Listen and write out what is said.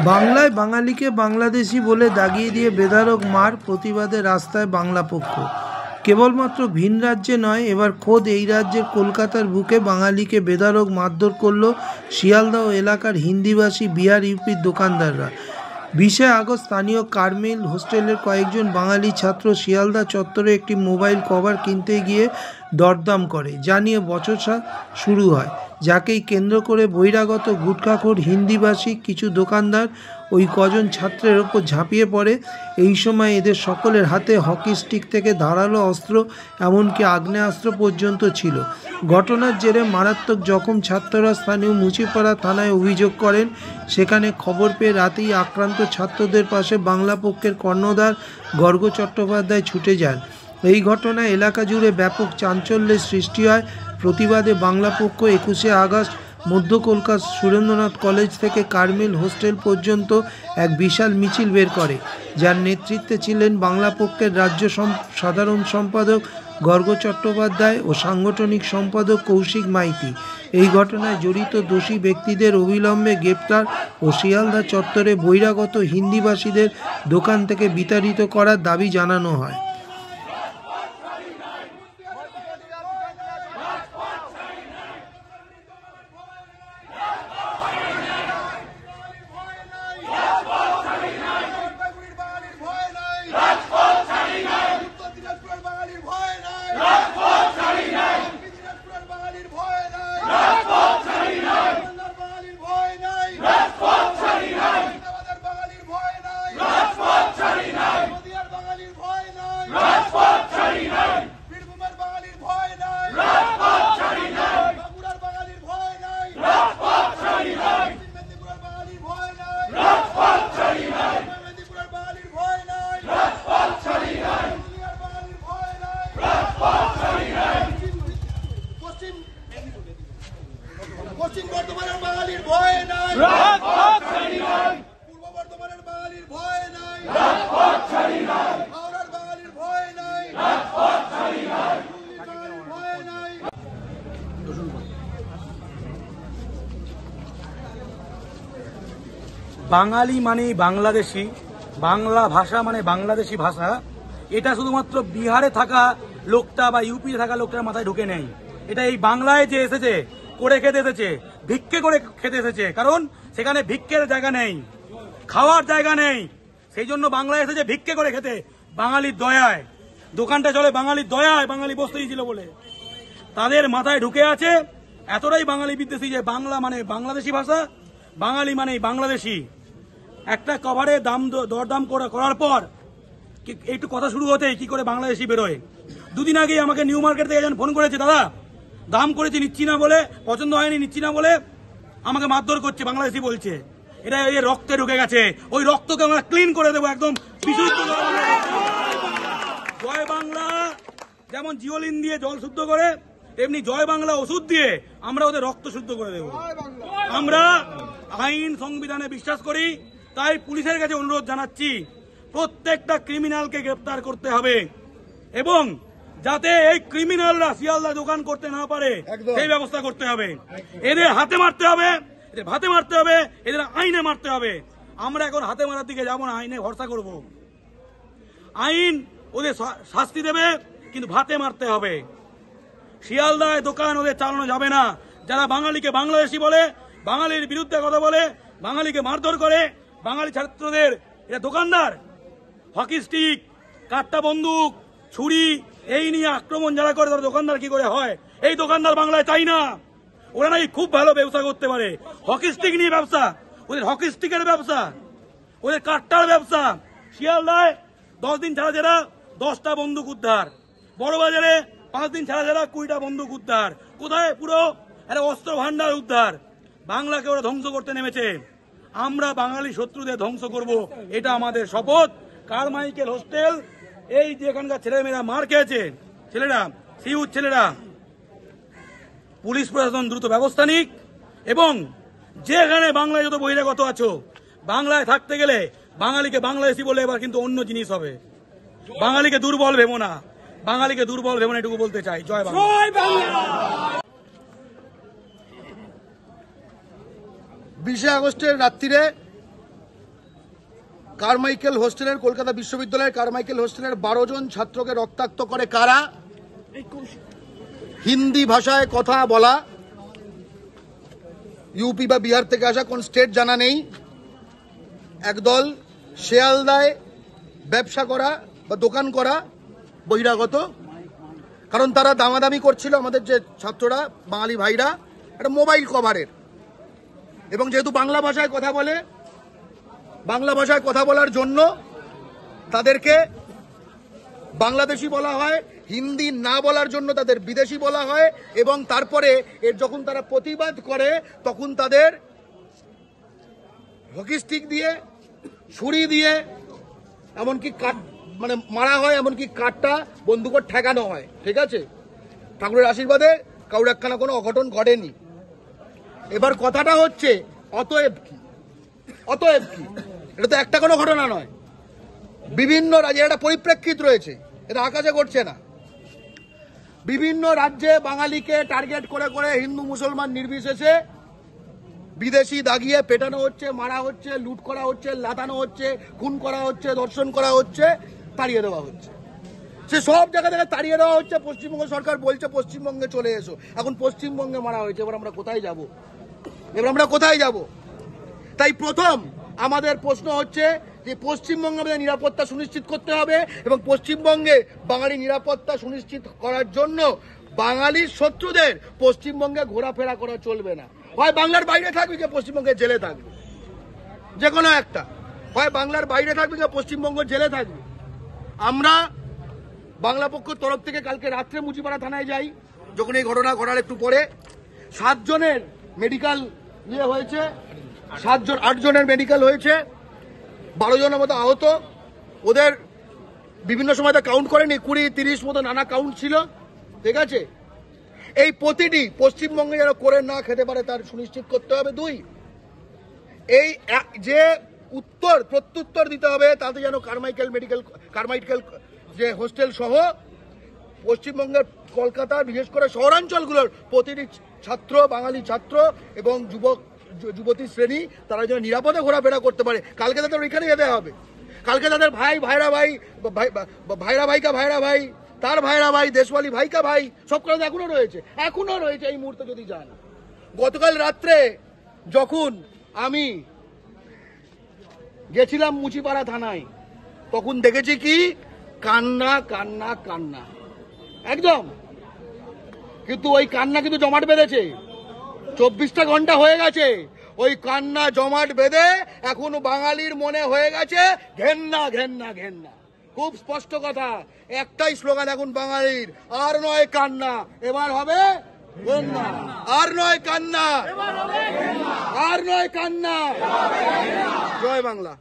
বাংলায় বাঙালিকে বাংলাদেশি বলে দাগিয়ে দিয়ে বেধড়ক মার প্রতিবাদে রাস্তায় বাংলা পক্ষ। কেবলমাত্র ভিন রাজ্যে নয়, এবার খোদ এই রাজ্যের কলকাতার বুকে বাঙালিকে বেধড়ক মারধর করল শিয়ালদহ এলাকার হিন্দিভাষী বিহার ইউপির দোকানদাররা। 20 আগস্ট স্থানীয় কার্মেল হোস্টেলের কয়েকজন বাঙালি ছাত্র শিয়ালদা চত্বরে একটি মোবাইল কভার কিনতে গিয়ে দরদাম করে, যা নিয়ে বচসা শুরু হয়, যাকেই কেন্দ্র করে বহিরাগত গুটখাখোর হিন্দিভাষী কিছু দোকানদার ওই কজন ছাত্রের ওপর ঝাঁপিয়ে পড়ে। এই সময় এদের সকলের হাতে হকি স্টিক থেকে ধারালো অস্ত্র, এমনকি আগ্নেয়াস্ত্র পর্যন্ত ছিল। ঘটনার জেরে মারাত্মক জখম ছাত্ররা স্থানীয় মুচিপাড়া থানায় অভিযোগ করেন। সেখানে খবর পেয়ে রাতেই আক্রান্ত ছাত্রদের পাশে বাংলা পক্ষের কর্ণধার গর্গ চট্টোপাধ্যায় ছুটে যান। এই ঘটনায় এলাকা জুড়ে ব্যাপক চাঞ্চল্যের সৃষ্টি হয়। প্রতিবাদে বাংলা পক্ষ 21 আগস্ট মধ্য কলকাতা সুরেন্দ্রনাথ কলেজ থেকে কার্মেল হোস্টেল পর্যন্ত এক বিশাল মিছিল বের করে, যার নেতৃত্বে ছিলেন বাংলা পক্ষের রাজ্য সাধারণ সম্পাদক গর্গ চট্টোপাধ্যায় ও সাংগঠনিক সম্পাদক কৌশিক মাইতি। এই ঘটনায় জড়িত দোষী ব্যক্তিদের অবিলম্বে গ্রেপ্তার ও শিয়ালদা চত্বরে বহিরাগত হিন্দিভাষীদের দোকান থেকে বিতাড়িত করার দাবি জানানো হয়। পশ্চিম বর্ধমানের বাঙালির ভয় নাই, রাজপথ ছাড়ি নাই। পূর্ব বর্ধমানের বাঙালির ভয় নাই, রাজপথ ছাড়ি নাই। হাওড়ার বাঙালির ভয় নাই, রাজপথ ছাড়ি নাই। বাঙালির ভয় নাই। বাঙালি মানে বাংলাদেশি, বাংলা ভাষা মানে বাংলাদেশি ভাষা। এটা শুধুমাত্র বিহারে থাকা লোকটা বা ইউপিতে থাকা লোকটার মাথায় ঢুকে নেই। এটা এই বাংলায় যে এসেছে, করে খেতে এসেছে, ভিক্ষে করে খেতে এসেছে, কারণ সেখানে ভিক্ষের জায়গা নেই, খাওয়ার জায়গা নেই, সেই জন্য বাংলায় এসেছে ভিক্ষে করে খেতে। বাঙালির দয়ায় দোকানটা চলে, বাঙালির দয়ায়, বাঙালি বসতেই ছিল বলে তাদের মাথায় ঢুকে আছে। এতটাই বাঙালি বিদ্বেষী যে বাংলা মানে বাংলাদেশি ভাষা, বাঙালি মানে বাংলাদেশি। একটা কভারে দরদাম করার পর একটু কথা শুরু হতেই কি করে বাংলাদেশি বেরোয়। দুদিন আগেই আমাকে নিউ মার্কেট থেকে একজন ফোন করেছে, দাদা দাম করেছি নিচ্ছি না বলে, পছন্দ হয়নি নিচ্ছি না বলে আমাকে মারধর করছে, বাংলাদেশি বলছে। এটা এই রক্তে ঢুকে গেছে, ওই রক্তকে আমরা ক্লিন করে দেবো, একদম বিশুদ্ধ করে। জয় বাংলা যেমন জিওলিন দিয়ে জল শুদ্ধ করে, তেমনি জয় বাংলা ওষুধ দিয়ে আমরা ওদের রক্ত শুদ্ধ করে দেব। আমরা আইন সংবিধানে বিশ্বাস করি, তাই পুলিশের কাছে অনুরোধ জানাচ্ছি, প্রত্যেকটা ক্রিমিনালকে গ্রেপ্তার করতে হবে এবং যাতে এই ক্রিমিনালরা শিয়ালদা দোকান করতে না পারে সেই ব্যবস্থা করতে হবে। এদের হাতে মারতে হবে, এদের ভাতে মারতে হবে, এদের আইনে মারতে হবে। আমরা এখন হাতে মারার দিকে যাবো না, আইনে ভরসা করব। আইন ওদের শাস্তি দেবে, কিন্তু ভাতে মারতে হবে। শিয়ালদায় দোকান ওদের চালানো যাবে না। যারা বাঙালিকে বাংলাদেশি বলে, বাঙালির বিরুদ্ধে কথা বলে, বাঙালিকে মারধর করে, বাঙালি ছাত্রদের, এটা দোকানদার। হকি স্টিক, কাট্টা বন্দুক, ছুরি এই নিয়ে আক্রমণ যারা করে তারা দোকানদার কি করে হয়? এই দোকানদার বাংলায় চাই না। ওরা নাকি খুব ভালো ব্যবসা করতে পারে, হকি স্টিক নিয়ে ব্যবসা, ওদের হকি স্টিকের ব্যবসা, ওদের কাট্টার ব্যবসা। শিয়ালদায় 10 দিন ছাড়া ছাড়া 10টা বন্দুক উদ্ধার, বড় বাজারে 5 দিন ছাড়া ছাড়া 20টা বন্দুক উদ্ধার। কোথায়? পুরো একটা অস্ত্র ভান্ডার উদ্ধার। বাংলাকে ওরা ধ্বংস করতে নেমেছে। আমরা বাঙালি শত্রুদের ধ্বংস করব, এটা আমাদের শপথ। কারমাইকেল হোস্টেল, এই যে এখানকার ছেলেমেয়েরা মার খেয়েছে, ছেলেরা, সিউর ছেলেরা, পুলিশ প্রশাসন দ্রুত ব্যবস্থা নিক। এবং যেখানে বাংলায় যত বহিরাগত আছো, বাংলায় থাকতে গেলে বাঙালিকে বাংলাদেশি বলে এবার কিন্তু অন্য জিনিস হবে। বাঙালিকে দুর্বল ভেবো না, বাঙালিকে দুর্বল ভেবো না, এটুকু বলতে চাই। জয় বাংলা। 20 আগস্টের রাত্রিরে কারমাইকেল হোস্টেলের, কলকাতা বিশ্ববিদ্যালয়ের কারমাইকেল হোস্টেলের 12 জন ছাত্রকে রক্তাক্ত করে কারা? হিন্দি ভাষায় কথা বলা, ইউপি বা বিহার থেকে আসা, কোন স্টেট জানা নেই, একদল শিয়ালদায় ব্যবসা করা বা দোকান করা বহিরাগত। কারণ তারা দামাদামি করছিল আমাদের যে ছাত্ররা, বাঙালি ভাইরা, একটা মোবাইল কভারের। এবং যেহেতু বাংলা ভাষায় কথা বলে, বাংলা ভাষায় কথা বলার জন্য তাদেরকে বাংলাদেশি বলা হয়, হিন্দি না বলার জন্য তাদের বিদেশি বলা হয়। এবং তারপরে এর যখন তারা প্রতিবাদ করে তখন তাদের হকি স্টিক দিয়ে, ছুরি দিয়ে, এমনকি মানে মারা হয়, এমনকি কাঠটা বন্দুকের ঠেকানো হয়। ঠিক আছে, ঠাকুরের আশীর্বাদে কারোর একখানা কোনো অঘটন ঘটেনি। এবার কথাটা হচ্ছে অতএব কি? অতএব কি? এটা তো একটা কোনো ঘটনা নয়, বিভিন্ন রাজ্যে একটা পরিপ্রেক্ষিত রয়েছে, এটা আকাশে ঘটছে না। বিভিন্ন রাজ্যে বাঙালিকে টার্গেট করে করে হিন্দু মুসলমান নির্বিশেষে বিদেশি দাগিয়ে পেটানো হচ্ছে, মারা হচ্ছে, লুট করা হচ্ছে, লাতানো হচ্ছে, খুন করা হচ্ছে, ধর্ষণ করা হচ্ছে, তাড়িয়ে দেওয়া হচ্ছে। সে সব জায়গা থেকে তাড়িয়ে দেওয়া হচ্ছে। পশ্চিমবঙ্গ সরকার বলছে পশ্চিমবঙ্গে চলে এসো। এখন পশ্চিমবঙ্গে মারা হয়েছে, এবার আমরা কোথায় যাব? এবার আমরা কোথায় যাব? তাই প্রথম আমাদের প্রশ্ন হচ্ছে যে পশ্চিমবঙ্গে আমাদের নিরাপত্তা সুনিশ্চিত করতে হবে, এবং পশ্চিমবঙ্গে বাঙালি নিরাপত্তা সুনিশ্চিত করার জন্য বাঙালির শত্রুদের পশ্চিমবঙ্গে ঘোরাফেরা করা চলবে না। হয় বাংলার বাইরে থাকবে, যে পশ্চিমবঙ্গে জেলে থাকবে, যে কোনো একটা। হয় বাংলার বাইরে থাকবে, যে পশ্চিমবঙ্গ জেলে থাকবে। আমরা বাংলা পক্ষের তরফ থেকে কালকে রাত্রে মুচিপাড়া থানায় যাই, যখন এই ঘটনা ঘটার একটু পরে। 7 জনের মেডিকেল হয়েছে, 8 জনের মেডিকেল হয়েছে, 12 জনের মতো আহত। ওদের বিভিন্ন সময় কাউন্ট করেনি, 20-30 মতো নানা কাউন্ট ছিল। ঠিক আছে, এই প্রতিটি পশ্চিমবঙ্গে যেন করে না খেতে পারে তার সুনিশ্চিত করতে হবে। 2, এই যে প্রত্যুত্তর দিতে হবে, তাতে যেন কারমাইকেল যে হোস্টেল সহ পশ্চিমবঙ্গের কলকাতা, বিশেষ করে শহরাঞ্চলগুলোর প্রতিটি ছাত্র, বাঙালি ছাত্র এবং যুবতী শ্রেণী, তারা যেন নিরাপদে ঘোরাফেরা করতে পারে। কালকে তাদের ওইখানে যেতে হবে। কালকে তাদের ভাইরা ভাই, তার ভাইরা ভাই, দেশওয়ালি ভাইকা ভাই, সব কথা এখনো রয়েছে এই মুহূর্তে যদি যান। গতকাল রাত্রে যখন আমি গেছিলাম মুচিপাড়া থানায়, তখন দেখেছি কি কান্না কান্না কান্না একদম। কিন্তু ওই কান্না কিন্তু জমাট বেঁধেছে, 24টা ঘন্টা হয়ে গেছে। ওই কান্না জমাট বেঁধে এখন বাঙালির মনে হয়ে গেছে ঘেন্না ঘেন্না ঘেন্না। খুব স্পষ্ট কথা, একটাই স্লোগান এখন বাঙালির, আর নয় কান্না, এবার হবে ঘেন্না। আর নয় কান্না, আর নয় কান্না। জয় বাংলা।